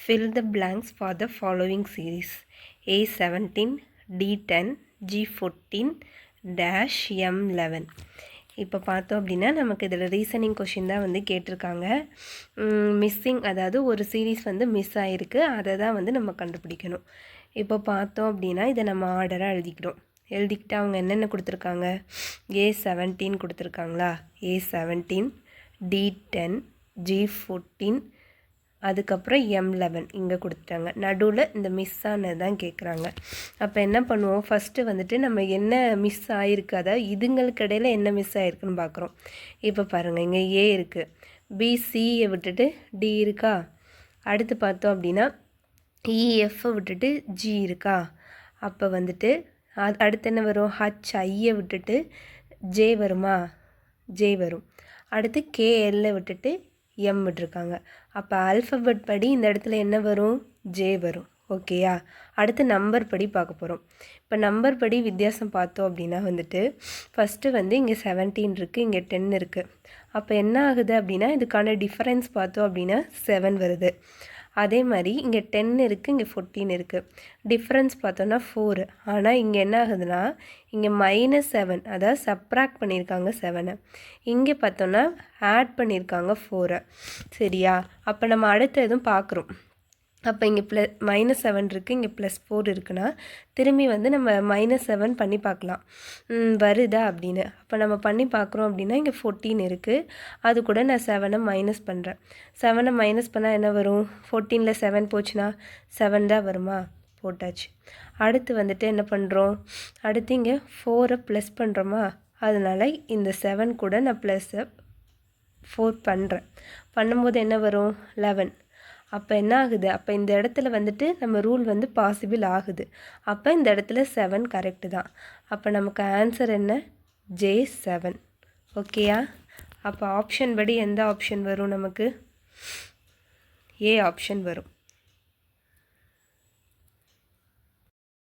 Fill the blanks for the following series. A17, D10, G14, dash M11. இப்போ பார்த்தோம் அப்படின்னா நமக்கு இதில் ரீசனிங் கொஷின் தான் வந்து கேட்டிருக்காங்க. மிஸ்ஸிங், அதாவது ஒரு சீரீஸ் வந்து மிஸ் ஆகிருக்கு, அதை தான் வந்து நம்ம கண்டுபிடிக்கணும். இப்போ பார்த்தோம் அப்படின்னா இதை நம்ம ஆர்டராக எழுதிக்கிட்டு அவங்க என்னென்ன கொடுத்துருக்காங்க, A17 கொடுத்துருக்காங்களா, A17, D10, G14, அதுக்கப்புறம் M11 இங்கே கொடுத்துட்டாங்க. நடுவில் இந்த மிஸ் ஆனது தான் கேட்குறாங்க. அப்போ என்ன பண்ணுவோம், ஃபஸ்ட்டு வந்துட்டு நம்ம என்ன மிஸ் ஆகிருக்கு, அதாவது இதுங்களுக்கு இடையில் என்ன மிஸ் ஆகிருக்குன்னு பார்க்குறோம். இப்போ பாருங்கள், இங்கே ஏ இருக்குது, பிசியை விட்டுட்டு டி இருக்கா. அடுத்து பார்த்தோம் அப்படின்னா இஎஃப்பை விட்டுட்டு ஜி இருக்கா. அப்போ வந்துட்டு அடுத்து என்ன வரும், ஹச்ஐயை விட்டுட்டு ஜே வருமா, ஜே வரும். அடுத்து கேஎல்லை விட்டுட்டு எம் விட்டுருக்காங்க. அப்போ ஆல்ஃபபெட் படி இந்த இடத்துல என்ன வரும், ஜே வரும். ஓகேயா. அடுத்து நம்பர் படி பார்க்க போகிறோம். இப்போ நம்பர் படி வித்தியாசம் பார்த்தோம் அப்படின்னா வந்துட்டு ஃபஸ்ட்டு வந்து இங்கே 17 இருக்குது, இங்கே 10 இருக்குது. அப்போ என்ன ஆகுது அப்படின்னா இதுக்கான டிஃபரன்ஸ் பார்த்தோம் அப்படின்னா 7 வருது. அதே மாதிரி இங்கே 10 இருக்குது, இங்கே 14 இருக்குது. டிஃப்ரென்ஸ் பார்த்தோன்னா 4. ஆனால் இங்கே என்ன ஆகுதுன்னா இங்கே -7, அதாவது சப்ராக்ட் பண்ணியிருக்காங்க 7. இங்கே பார்த்தோன்னா ஆட் பண்ணியிருக்காங்க 4. சரியா. அப்போ நம்ம அடுத்த எதுவும் பார்க்குறோம். அப்போ இங்கே -7 இருக்குது, இங்கே +4 இருக்குன்னா திரும்பி வந்து நம்ம -7 பண்ணி பார்க்கலாம் வருதா அப்படின்னு. அப்போ நம்ம பண்ணி பார்க்குறோம் அப்படின்னா இங்கே 14 இருக்குது, அது கூட நான் 7 மைனஸ் பண்ணுறேன். 7 மைனஸ் பண்ணால் என்ன வரும், 14ல் 7 போச்சுன்னா 7 தான் வருமா, போட்டாச்சு. அடுத்து வந்துட்டு என்ன பண்ணுறோம், அடுத்து இங்கே 4 ப்ளஸ் பண்ணுறோமா, அதனால் இந்த 7 கூட நான் +4 பண்ணுறேன். பண்ணும்போது என்ன வரும், 11. அப்போ என்ன ஆகுது, அப்போ இந்த இடத்துல வந்துட்டு நம்ம ரூல் வந்து பாசிபிள் ஆகுது. அப்போ இந்த இடத்துல 7 கரெக்டு தான். அப்போ நமக்கு ஆன்சர் என்ன, J7. ஓகேயா. அப்போ ஆப்ஷன் படி எந்த ஆப்ஷன் வரும், நமக்கு ஏ ஆப்ஷன் வரும்.